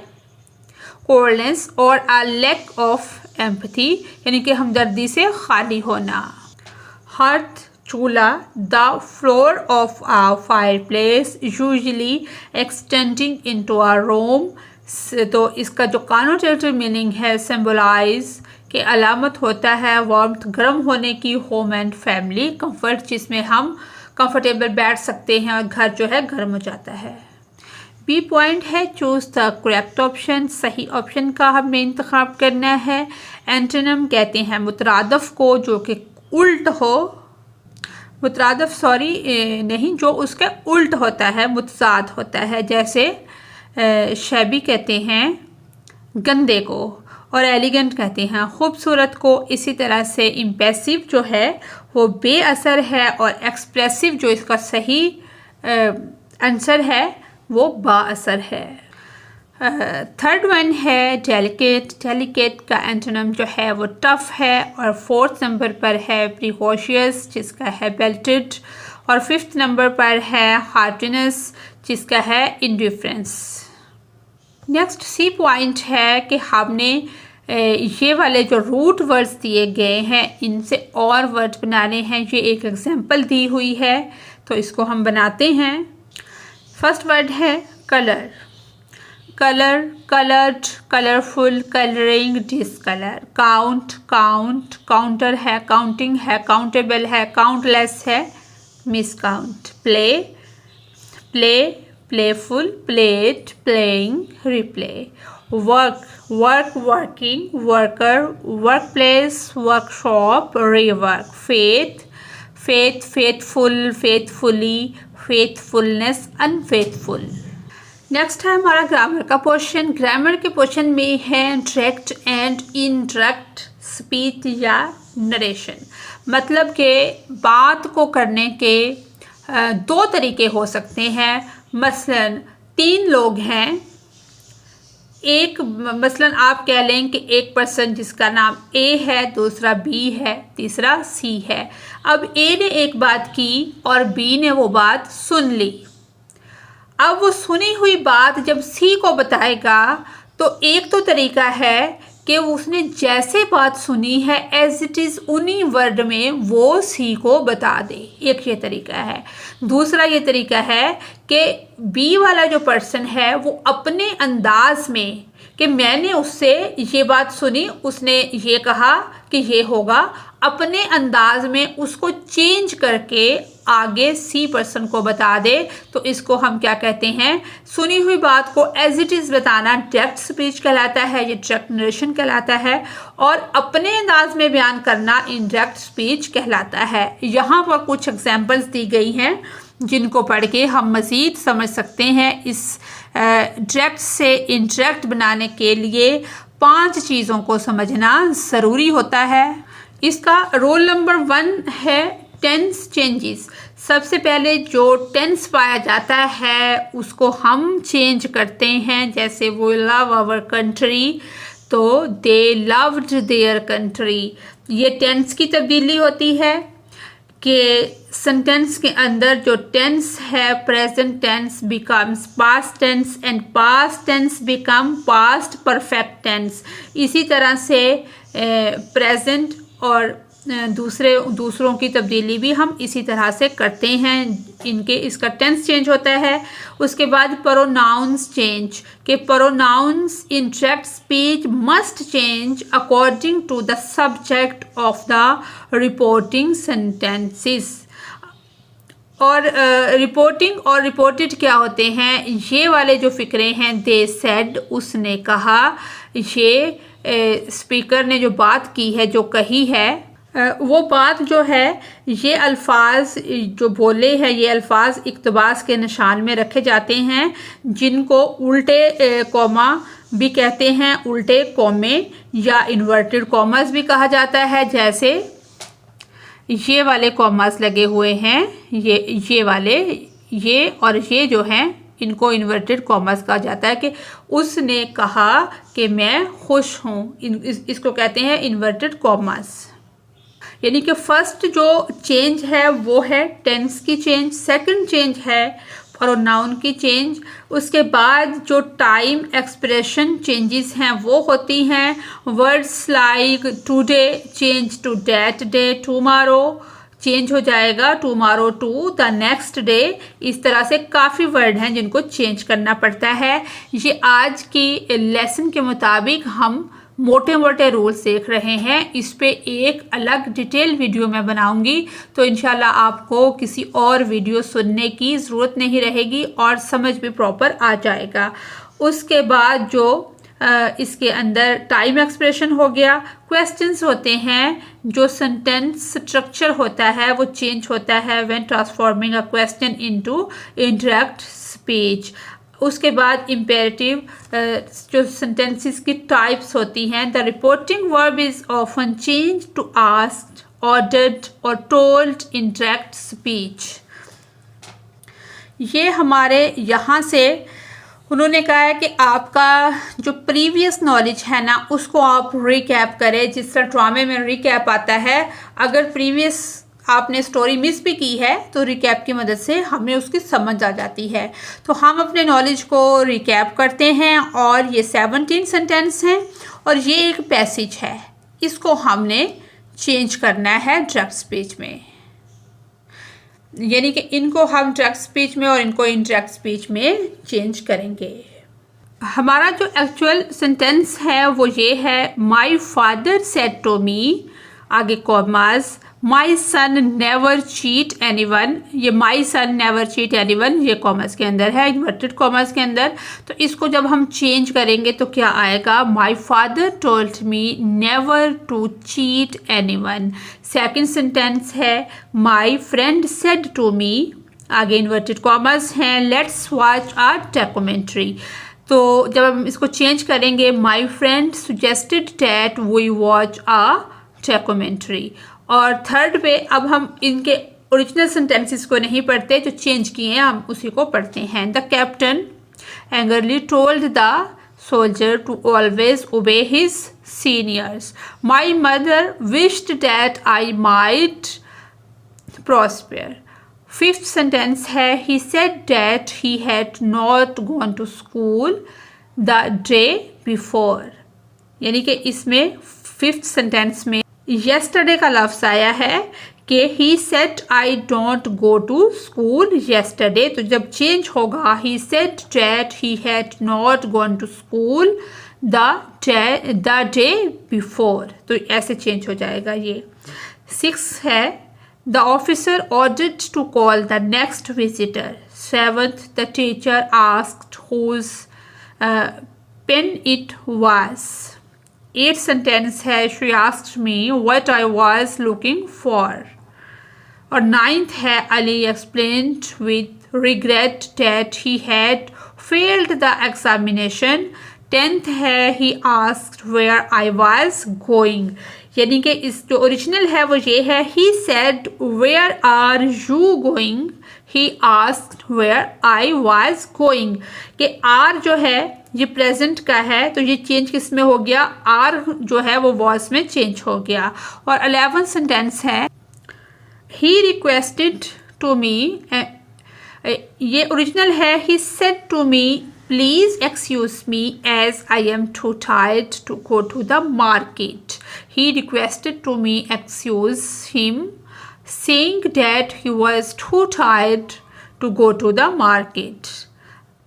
कोल्डनेस और अ लैक ऑफ एम्पैथी, यानी कि हमदर्दी से खाली होना। हर्थ, चूल्हा, the floor of a fireplace usually extending into a room, तो इसका जो कॉनोटेटिव मीनिंग है सिंबलाइज, के अलामत होता है वार्मथ, गर्म होने की। होम एंड फैमिली, कंफर्ट, जिसमें हम कंफर्टेबल बैठ सकते हैं और घर जो है गर्म हो जाता है। बी पॉइंट है चूज द करेक्ट ऑप्शन, सही ऑप्शन का हमें इंतखाब करना है। एंटोनिम कहते हैं मुतरादफ को, जो कि उल्ट हो, मुतरादफ नहीं, जो उसके उल्ट होता है, मुतजाद होता है। जैसे शैबी कहते हैं गंदे को, और एलिगेंट कहते हैं खूबसूरत को। इसी तरह से इम्प्रेसिव जो है वो बेअसर है, और एक्सप्रेसिव जो इसका सही आंसर है वो बाअसर है। थर्ड वन है डेलिकेट। डेलिकेट का एंटोनिम जो है वो टफ है। और फोर्थ नंबर पर है प्रिकॉशियस जिसका है बेल्टेड। और फिफ्थ नंबर पर है हार्टिनेस जिसका है इंडिफरेंस। नेक्स्ट सी पॉइंट है कि हमने ये वाले जो रूट वर्ड्स दिए गए हैं इनसे और वर्ड बनाने हैं। ये एक एग्जांपल दी हुई है तो इसको हम बनाते हैं। फर्स्ट वर्ड है colour. Colour, coloured, colourful, colouring, discolour. Count, count, counter है, काउंटिंग है, काउंटेबल है, काउंटलेस है, miscount. Play, play, playful, played, playing, replay. Work, work, working, worker, workplace, workshop, rework. Faith, faith, faithful, faithfully, faithfulness, unfaithful. Next है हमारा grammar का portion. Grammar के portion में है डायरेक्ट एंड इनडायरेक्ट स्पीच या narration. मतलब के बात को करने के दो तरीके हो सकते हैं। मसलन तीन लोग हैं, एक मसलन आप कह लें कि एक पर्सन जिसका नाम ए है, दूसरा बी है, तीसरा सी है। अब ए ने एक बात की और बी ने वो बात सुन ली। अब वो सुनी हुई बात जब सी को बताएगा तो एक तो तरीका है कि उसने जैसे बात सुनी है एज इट इज़ उन्हीं वर्ड में वो सी को बता दे, एक ये तरीका है। दूसरा ये तरीका है कि बी वाला जो पर्सन है वो अपने अंदाज में कि मैंने उससे ये बात सुनी, उसने ये कहा कि ये होगा, अपने अंदाज में उसको चेंज करके आगे सी पर्सन को बता दे। तो इसको हम क्या कहते हैं, सुनी हुई बात को एज इट इज़ बताना डायरेक्ट स्पीच कहलाता है, ये डायरेक्ट नरेशन कहलाता है। और अपने अंदाज में बयान करना इनडायरेक्ट स्पीच कहलाता है। यहाँ पर कुछ एग्जांपल्स दी गई हैं जिनको पढ़ के हम मज़ीद समझ सकते हैं। इस डायरेक्ट से इनडायरेक्ट बनाने के लिए 5 चीज़ों को समझना ज़रूरी होता है। इसका रोल नंबर 1 है टेंस चेंजेस। सबसे पहले जो टेंस पाया जाता है उसको हम चेंज करते हैं। जैसे वो लव आवर कंट्री तो दे लव्ड देयर कंट्री, ये टेंस की तब्दीली होती है कि सेंटेंस के अंदर जो टेंस है present tense becomes past tense and past tense become past perfect tense. इसी तरह से प्रेजेंट और दूसरों की तब्दीली भी हम इसी तरह से करते हैं, इनके इसका टेंस चेंज होता है। उसके बाद प्रोनाउंस चेंज के pronouns in direct speech must change according to the subject of the reporting sentences. और रिपोर्टिंग और रिपोर्टेड क्या होते हैं, ये वाले जो फ़िक्रे हैं, दे सेड उसने कहा, ये स्पीकर ने जो बात की है, जो कही है, वो बात जो है, ये अल्फाज जो बोले हैं, ये अल्फाज इक्तबास के निशान में रखे जाते हैं जिनको उल्टे कॉमा भी कहते हैं, उल्टे कॉमे या इन्वर्टेड कॉमर्स भी कहा जाता है। जैसे ये वाले कॉमर्स लगे हुए हैं, ये वाले, ये और ये जो हैं, इनको इन्वर्टेड कॉमर्स कहा जाता है कि उसने कहा कि मैं खुश हूँ। इसको कहते हैं इन्वर्टेड कॉमर्स। यानी कि फर्स्ट जो चेंज है वो है टेंस की चेंज, सेकंड चेंज है प्रोनाउन की चेंज। उसके बाद जो टाइम एक्सप्रेशन चेंजेस हैं वो होती हैं। Words like today change to that day, tomorrow change हो जाएगा tomorrow to the next day. इस तरह से काफ़ी वर्ड हैं जिनको चेंज करना पड़ता है। ये आज की लेसन के मुताबिक हम मोटे मोटे रूल्स देख रहे हैं। इस पे एक अलग डिटेल वीडियो मैं बनाऊंगी तो इंशाल्लाह आपको किसी और वीडियो सुनने की ज़रूरत नहीं रहेगी और समझ भी प्रॉपर आ जाएगा। उसके बाद जो इसके अंदर टाइम एक्सप्रेशन हो गया, क्वेश्चंस होते हैं, जो सेंटेंस स्ट्रक्चर होता है वो चेंज होता है when transforming a question into indirect speech. उसके बाद इम्पेरेटिव जो सेंटेंसेस की टाइप्स होती हैं। The reporting verb is often change to asked, ordered और टोल्ड इन डायरेक्ट स्पीच। ये हमारे यहाँ से उन्होंने कहा है कि आपका जो प्रीवियस नॉलेज है ना उसको आप रिकैप करें, जिस तरह ड्रामे में रिकैप आता है। अगर प्रीवियस आपने स्टोरी मिस भी की है तो रिकैप की मदद से हमें उसकी समझ आ जाती है। तो हम अपने नॉलेज को रिकैप करते हैं और ये 17 सेंटेंस हैं और ये एक पैसेज है, इसको हमने चेंज करना है डायरेक्ट स्पीच में, यानी कि इनको हम डायरेक्ट स्पीच में और इनको इनडायरेक्ट स्पीच में चेंज करेंगे। हमारा जो एक्चुअल सेंटेंस है वो ये है, my father said to me, आगे commas, my son never cheat anyone. ये my son never cheat anyone ये कॉमर्स के अंदर है, इन्वर्टेड कॉमर्स के अंदर। तो इसको जब हम चेंज करेंगे तो क्या आएगा, my father told me never to cheat anyone. Second sentence है, my friend said to me, आगे इन्वर्टेड कॉमर्स हैं, लेट्स वॉच अ डॉक्यूमेंट्री। तो जब हम इसको चेंज करेंगे, my friend suggested that we watch a documentary. और थर्ड पे अब हम इनके ओरिजिनल सेंटेंसेस को नहीं पढ़ते, जो चेंज किए हैं हम उसी को पढ़ते हैं। The captain angrily told the soldier to always obey his seniors. My mother wished that I might prosper. Fifth sentence है, he said that he had not gone to school the day before. यानी कि इसमें fifth sentence में yesterday का लफ्ज़ आया है कि he said I don't go to school yesterday. तो जब चेंज होगा, he said that he had not gone to school the day before. तो ऐसे चेंज हो जाएगा ये। सिक्स है, the officer ordered to call the next visitor. Seventh, the teacher asked whose pen it was. Eight sentence है, she asked me what I was looking for. और ninth है, Ali explained with regret that he had failed the examination. Tenth है, he asked where I was going. यानी कि इस जो original है वो ये है, he said where are you going, he asked where I was going. कि आर जो है ये प्रेजेंट का है, तो ये चेंज किस में हो गया, आर जो है वो वॉज में चेंज हो गया। और 11 सेंटेंस है, ही रिक्वेस्टेड टू मी, ये ओरिजिनल है, he said to me please excuse me as I am too tired to go to the market. He requested to me excuse him saying that he was too tired to go to the market.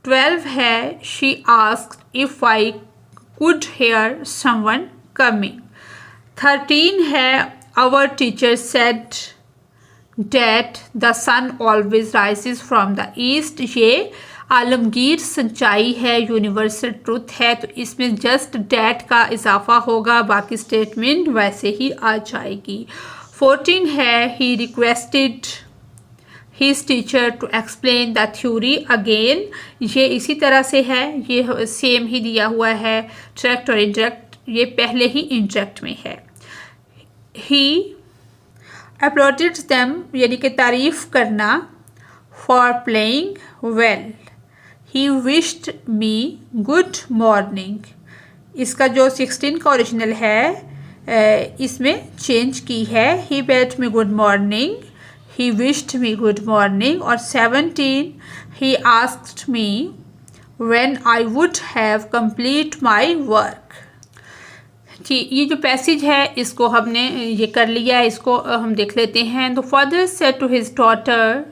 12 है, she asked if I could hear someone coming. 13 है, our teacher said that the sun always rises from the east. ये आलमगीर सच्चाई है, universal truth है, तो इसमें just that का इजाफा होगा, बाकी स्टेटमेंट वैसे ही आ जाएगी। 14 है, he requested his teacher to explain the theory again. ये इसी तरह से है, ये सेम ही दिया हुआ है, डायरेक्ट और इनडायरेक्ट, ये पहले ही इनडायरेक्ट में है। He applauded them, यानी कि तारीफ करना, for playing well. He wished me good morning. इसका जो 16 का ओरिजिनल है इसमें चेंज की है, he bade me good morning, he wished me good morning. और 17, he asked me when I would have complete my work. जी, ये जो पैसेज है इसको हमने ये कर लिया है, इसको हम देख लेते हैं। The father said to his daughter,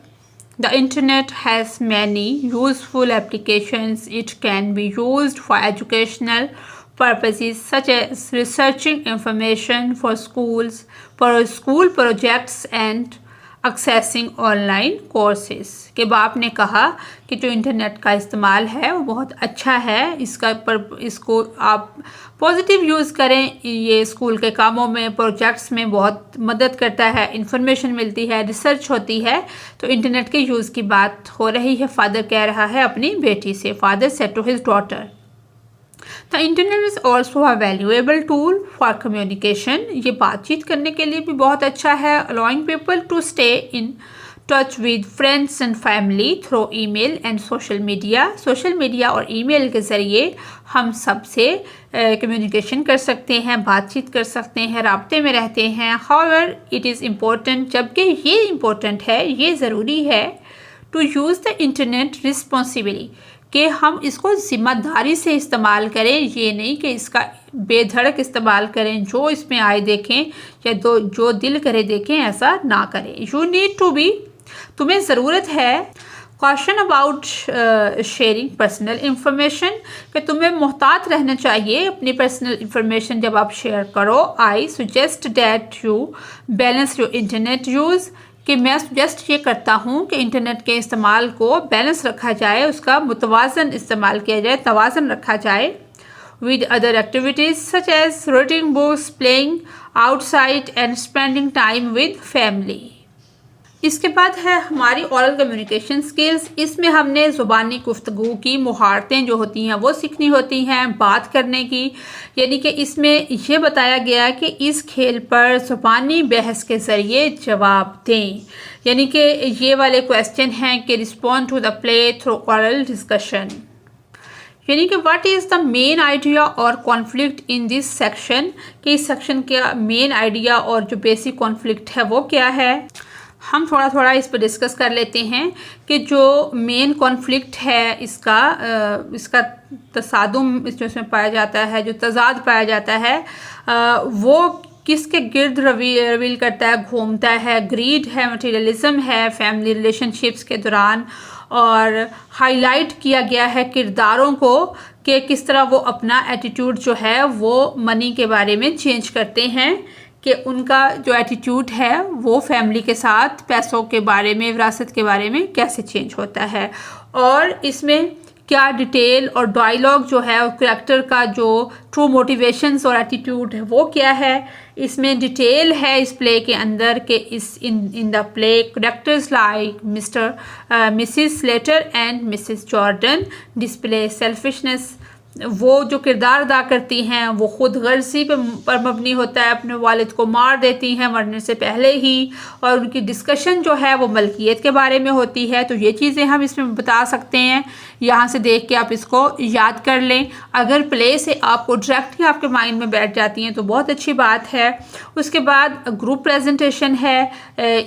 the internet has many useful applications, it can be used for educational purposes such as researching information for schools, for school projects and accessing online courses। के बाप ने कहा कि जो internet का इस्तेमाल है वो बहुत अच्छा है, इसको आप पॉजिटिव यूज़ करें, ये स्कूल के कामों में, प्रोजेक्ट्स में बहुत मदद करता है, इंफॉर्मेशन मिलती है, रिसर्च होती है। तो इंटरनेट के यूज़ की बात हो रही है, फादर कह रहा है अपनी बेटी से। Father said to his daughter, the internet is also a valuable tool for communication. ये बातचीत करने के लिए भी बहुत अच्छा है। Allowing people to stay in touch with friends and family through email and social media. Social media और ईमेल के ज़रिए हम सबसे कम्युनिकेशन कर सकते हैं, बातचीत कर सकते हैं, राब्ते में रहते हैं। हाउएवर इट इज़ इम्पोर्टेंट, जबकि ये इम्पोर्टेंट है, ये ज़रूरी है, to use the internet responsibly, कि हम इसको ज़िम्मेदारी से इस्तेमाल करें। ये नहीं कि इसका बेधड़क इस्तेमाल करें, जो इसमें आए देखें या जो दिल करे देखें, ऐसा ना करें। यू नीड टू बी, तुम्हें ज़रूरत है, caution about sharing personal information, कि तुम्हें मोहतात रहना चाहिए अपनी पर्सनल इंफॉर्मेशन जब आप शेयर करो। I suggest that you balance your internet use, कि मैं सजेस्ट ये करता हूँ कि इंटरनेट के इस्तेमाल को बैलेंस रखा जाए, उसका मुतवाज़न इस्तेमाल किया जाए, तवाज़न रखा जाए with other activities such as reading books, playing outside and spending time with family। इसके बाद है हमारी ओरल कम्युनिकेशन स्किल्स। इसमें हमने ज़ुबानी गुफ्तगू की मुहारतें जो होती हैं वो सीखनी होती हैं, बात करने की। यानी कि इसमें यह बताया गया कि इस खेल पर ज़ुबानी बहस के ज़रिए जवाब दें। यानी कि ये वाले क्वेश्चन हैं कि respond to the play through oral discussion. यानी कि what is the main idea और कॉन्फ्लिक्ट इन दिस सेक्शन, कि इस सेक्शन का मेन आइडिया और जो बेसिक कॉन्फ्लिक्ट है वो क्या है। हम थोड़ा थोड़ा इस पर डिस्कस कर लेते हैं कि जो मेन कॉन्फ्लिक्ट है इसका तसादुम इसमें पाया जाता है, जो तजाद पाया जाता है वो किसके गिर्द रवील करता है, घूमता है। ग्रीड है, मटेरियलिज्म है फैमिली रिलेशनशिप्स के दौरान, और हाईलाइट किया गया है किरदारों को कि किस तरह वो अपना एटीट्यूड जो है वो मनी के बारे में चेंज करते हैं, कि उनका जो एटीट्यूड है वो फैमिली के साथ पैसों के बारे में, विरासत के बारे में कैसे चेंज होता है। और इसमें क्या डिटेल और डायलॉग जो है कैरेक्टर का जो ट्रू मोटिवेशंस और एटीट्यूड है वो क्या है, इसमें डिटेल है इस प्ले के अंदर कि in the play characters like Mrs Slater and Mrs Jordan display selfishness. वो जो किरदार अदा करती हैं वो ख़ुद गर्जी पर मबनी होता है, अपने वालिद को मार देती हैं मरने से पहले ही, और उनकी डिस्कशन जो है वो मलकियत के बारे में होती है। तो ये चीज़ें हम इसमें बता सकते हैं, यहाँ से देख के आप इसको याद कर लें। अगर प्ले से आपको डायरेक्टली आपके माइंड में बैठ जाती हैं तो बहुत अच्छी बात है। उसके बाद ग्रुप प्रेजेंटेशन है,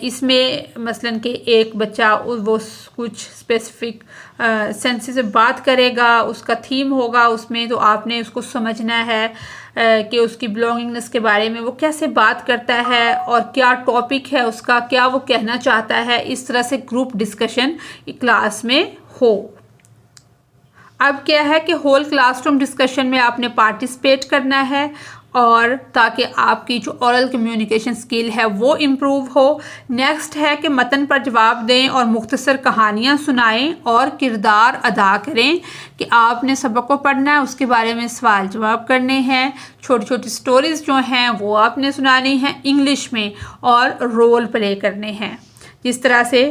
इसमें मसलन कि एक बच्चा वो कुछ स्पेसिफिक सेंस से बात करेगा, उसका थीम होगा उसमें, तो आपने उसको समझना है कि उसकी बिलोंगिंगनेस के बारे में वो कैसे बात करता है और क्या टॉपिक है उसका, क्या वो कहना चाहता है। इस तरह से ग्रुप डिस्कशन क्लास में हो। अब क्या है कि होल क्लासरूम डिस्कशन में आपने पार्टिसिपेट करना है, और ताकि आपकी जो ओरल कम्युनिकेशन स्किल है वो इम्प्रूव हो। नेक्स्ट है कि मतन पर जवाब दें और मुख्तसर कहानियाँ सुनाएं और किरदार अदा करें, कि आपने सबक को पढ़ना है, उसके बारे में सवाल जवाब करने हैं। छोटी छोटी स्टोरीज़ जो हैं वो आपने सुनानी हैं इंग्लिश में, और रोल प्ले करने हैं। जिस तरह से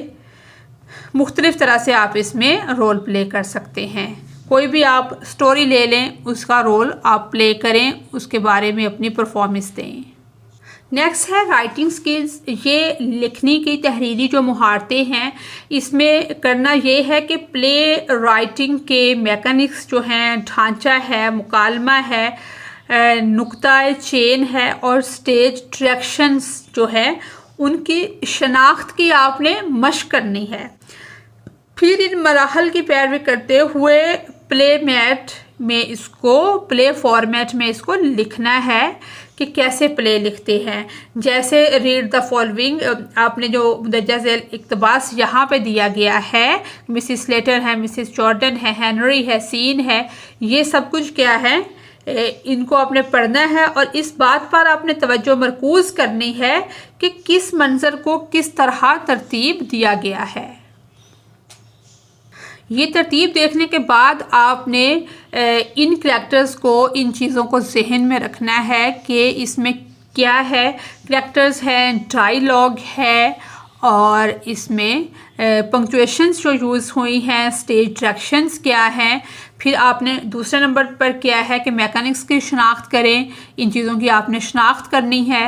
मुख्तलिफ़ तरह से आप इसमें रोल प्ले कर सकते हैं। कोई भी आप स्टोरी ले लें, उसका रोल आप प्ले करें, उसके बारे में अपनी परफॉर्मेंस दें। नेक्स्ट है राइटिंग स्किल्स। ये लिखने की तहरीरी जो मुहारतें हैं, इसमें करना ये है कि प्ले राइटिंग के मैकेनिक्स जो हैं, ढांचा है, मुकालमा है, नुक्ता चेन है और स्टेज डायरेक्शंस जो है उनकी शनाख्त की आपने मशक करनी है। फिर इन मराहल की पैरवी करते हुए प्ले फॉर्मेट में इसको लिखना है कि कैसे प्ले लिखते हैं। जैसे रीड द फॉलोइंग, आपने जो मुदज्जा झेल इक़्तिबास यहाँ पे दिया गया है, मिसिस स्लेटर है, मिसिस जॉर्डन है, हेनरी है, सीन है, ये सब कुछ क्या है, इनको आपने पढ़ना है और इस बात पर आपने तवज्जो मरकूज़ करनी है कि किस मंजर को किस तरह तरतीब दिया गया है। ये तरतीब देखने के बाद आपने इन करैक्टर्स को, इन चीज़ों को जहन में रखना है कि इसमें क्या है। करैक्टर्स हैं, डायलॉग है, और इसमें पंक्चुएशंस जो यूज़ हुई हैं, स्टेज डायरेक्शंस क्या हैं। फिर आपने दूसरे नंबर पर क्या है कि मैकेनिक्स की शनाख्त करें, इन चीज़ों की आपने शनाख्त करनी है।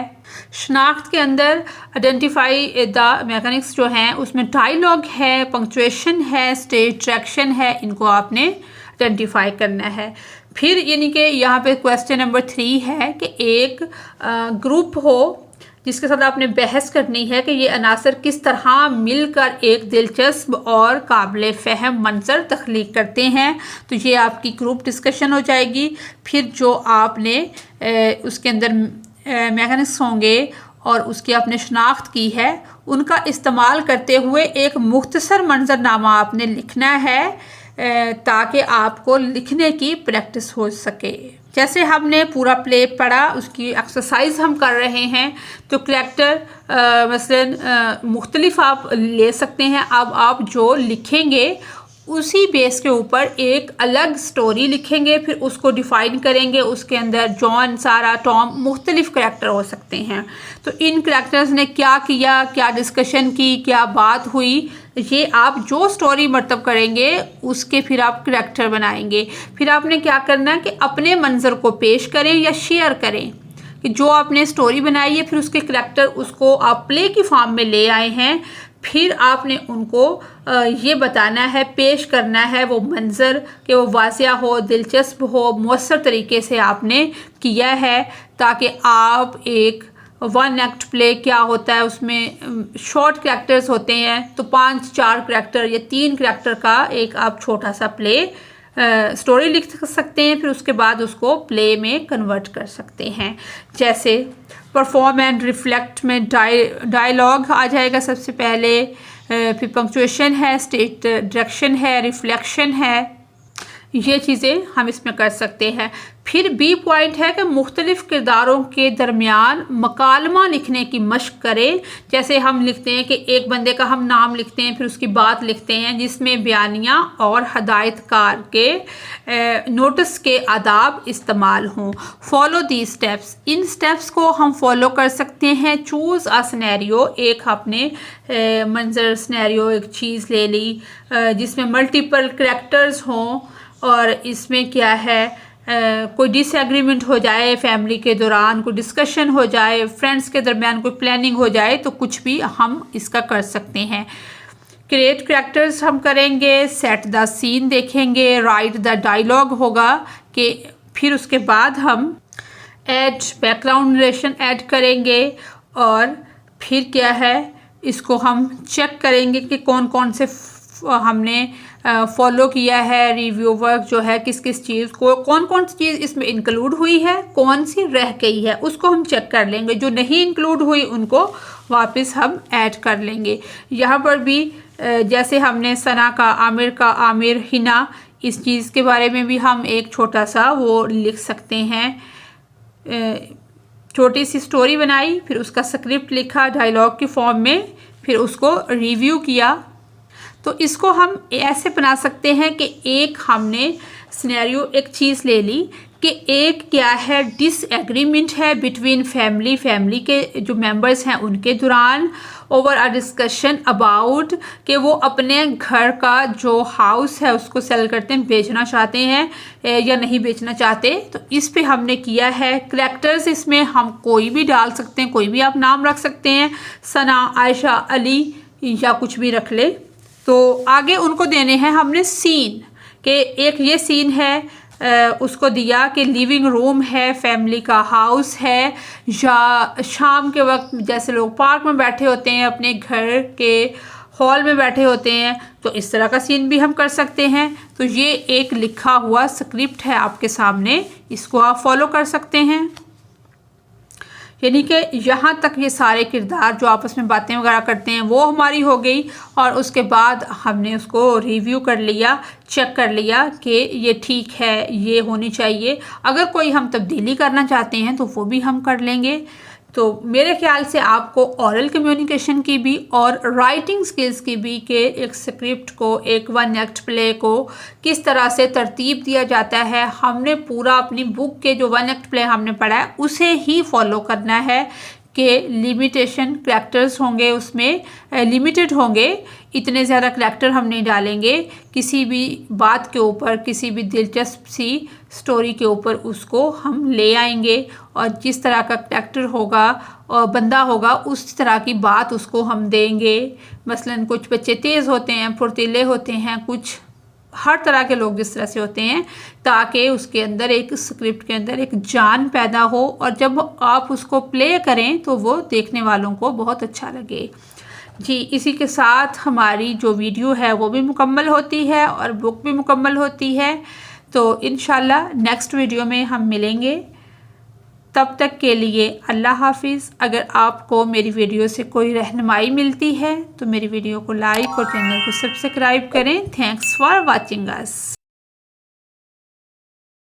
शनाख्त के अंदर आइडेंटिफाई द मैकेनिक्स जो हैं उसमें डायलॉग है, पंक्चुएशन है, स्टेज डायरेक्शन है, इनको आपने आइडेंटिफाई करना है। फिर यानी कि यहाँ पे क्वेश्चन नंबर 3 है कि एक ग्रुप हो जिसके साथ आपने बहस करनी है कि ये अनासर किस तरह मिलकर एक दिलचस्प और काबिल फ़हम मंजर तख्लीक करते हैं। तो ये आपकी ग्रुप डिस्कशन हो जाएगी। फिर जो आपने उसके अंदर मैकेनिक्स होंगे और उसकी आपने शनाख्त की है उनका इस्तेमाल करते हुए एक मुख्तसर मंजरनामा आपने लिखना है ताकि आपको लिखने की प्रैक्टिस हो सके। जैसे हमने पूरा प्ले पढ़ा उसकी एक्सरसाइज हम कर रहे हैं। तो करैक्टर मसलन मुख्तलिफ आप ले सकते हैं। अब आप जो लिखेंगे उसी बेस के ऊपर एक अलग स्टोरी लिखेंगे, फिर उसको डिफ़ाइन करेंगे। उसके अंदर जॉन, सारा, टॉम मुख्तलिफ करैक्टर हो सकते हैं। तो इन करैक्टर्स ने क्या किया, क्या डिस्कशन की, क्या बात हुई, ये आप जो स्टोरी मरतब करेंगे उसके फिर आप करैक्टर बनाएंगे। फिर आपने क्या करना है कि अपने मंजर को पेश करें या शेयर करें कि जो आपने स्टोरी बनाई है फिर उसके करैक्टर उसको आप प्ले की फॉर्म में ले आए हैं। फिर आपने उनको ये बताना है, पेश करना है वो मंज़र कि वो वाज़िया हो, दिलचस्प हो, मौसर तरीके से आपने किया है ताकि आप एक 1 एक्ट प्ले क्या होता है उसमें शॉर्ट करैक्टर्स होते हैं तो 5-4 करैक्टर या 3 करैक्टर का एक आप छोटा सा प्ले स्टोरी लिख सकते हैं। फिर उसके बाद उसको प्ले में कन्वर्ट कर सकते हैं। जैसे परफॉर्म एंड रिफ्लेक्ट में डायलॉग आ जाएगा सबसे पहले, फिर पंक्चुएशन है, स्टेज डायरेक्शन है, रिफ्लेक्शन है, ये चीज़ें हम इसमें कर सकते हैं। फिर बी पॉइंट है कि मुख्तलिफ किरदारों के दरमियान मकालमा लिखने की मशक करें। जैसे हम लिखते हैं कि एक बंदे का हम नाम लिखते हैं, फिर उसकी बात लिखते हैं जिसमें बयानिया और हदायतकार के नोटिस के आदाब इस्तेमाल हों। Follow the steps, in steps को हम फॉलो कर सकते हैं। चूज़ अ सिनेरियो, एक आपने मंजर सिनेरियो एक चीज़ ले ली जिसमें मल्टीपल करैक्टर्स हों और इसमें क्या है कोई डिसएग्रीमेंट हो जाए, फैमिली के दौरान कोई डिस्कशन हो जाए, फ्रेंड्स के दरमियान कोई प्लानिंग हो जाए, तो कुछ भी हम इसका कर सकते हैं। क्रिएट करैक्टर्स हम करेंगे, सेट द सीन देखेंगे, राइट द डायलॉग होगा कि फिर उसके बाद हम ऐड बैकग्राउंड नरेशन ऐड करेंगे और फिर क्या है इसको हम चेक करेंगे कि कौन कौन से हमने फॉलो किया है, रिव्यू वर्क जो है किस किस चीज़ को, कौन कौन सी चीज़ इसमें इंक्लूड हुई है, कौन सी रह गई है, उसको हम चेक कर लेंगे। जो नहीं इंक्लूड हुई उनको वापस हम ऐड कर लेंगे। यहाँ पर भी जैसे हमने सना का, आमिर, हिना, इस चीज़ के बारे में भी हम एक छोटा सा वो लिख सकते हैं। छोटी सी स्टोरी बनाई, फिर उसका स्क्रिप्ट लिखा डायलॉग की फॉर्म में, फिर उसको रिव्यू किया। तो इसको हम ऐसे बना सकते हैं कि एक हमने सिनेरियो एक चीज़ ले ली कि एक क्या है डिसएग्रीमेंट है बिटवीन फैमिली के जो मेंबर्स हैं उनके दौरान ओवर अ डिस्कशन अबाउट कि वो अपने घर का जो हाउस है उसको सेल करते हैं, बेचना चाहते हैं या नहीं बेचना चाहते। तो इस पे हमने किया है। करैक्टर्स इसमें हम कोई भी डाल सकते हैं, कोई भी आप नाम रख सकते हैं, सना, आयशा, अली या कुछ भी रख ले। तो आगे उनको देने हैं हमने सीन कि एक ये सीन है उसको दिया कि लिविंग रूम है, फैमिली का हाउस है, या शाम के वक्त जैसे लोग पार्क में बैठे होते हैं, अपने घर के हॉल में बैठे होते हैं, तो इस तरह का सीन भी हम कर सकते हैं। तो ये एक लिखा हुआ स्क्रिप्ट है आपके सामने, इसको आप फॉलो कर सकते हैं। यानी कि यहाँ तक ये सारे किरदार जो आपस में बातें वगैरह करते हैं वो हमारी हो गई और उसके बाद हमने उसको रिव्यू कर लिया, चेक कर लिया कि ये ठीक है, ये होनी चाहिए। अगर कोई हम तब्दीली करना चाहते हैं तो वो भी हम कर लेंगे। तो मेरे ख्याल से आपको ओरल कम्युनिकेशन की भी और राइटिंग स्किल्स की भी कि एक स्क्रिप्ट को, एक 1 एक्ट प्ले को किस तरह से तरतीब दिया जाता है, हमने पूरा अपनी बुक के जो 1 एक्ट प्ले हमने पढ़ा है उसे ही फॉलो करना है कि लिमिटेशन करैक्टर्स होंगे उसमें लिमिटेड होंगे, इतने ज़्यादा करैक्टर हम नहीं डालेंगे, किसी भी बात के ऊपर, किसी भी दिलचस्प सी स्टोरी के ऊपर उसको हम ले आएंगे और जिस तरह का करैक्टर होगा और बंदा होगा उस तरह की बात उसको हम देंगे। मसलन कुछ बच्चे तेज़ होते हैं, फुर्तीले होते हैं, कुछ हर तरह के लोग जिस तरह से होते हैं, ताकि उसके अंदर एक स्क्रिप्ट के अंदर एक जान पैदा हो और जब आप उसको प्ले करें तो वो देखने वालों को बहुत अच्छा लगे। जी, इसी के साथ हमारी जो वीडियो है वो भी मुकम्मल होती है और बुक भी मुकम्मल होती है। तो इंशाल्लाह नेक्स्ट वीडियो में हम मिलेंगे। तब तक के लिए अल्लाह हाफिज़। अगर आपको मेरी वीडियो से कोई रहनुमाई मिलती है तो मेरी वीडियो को लाइक और चैनल को सब्सक्राइब करें। Thanks for watching us.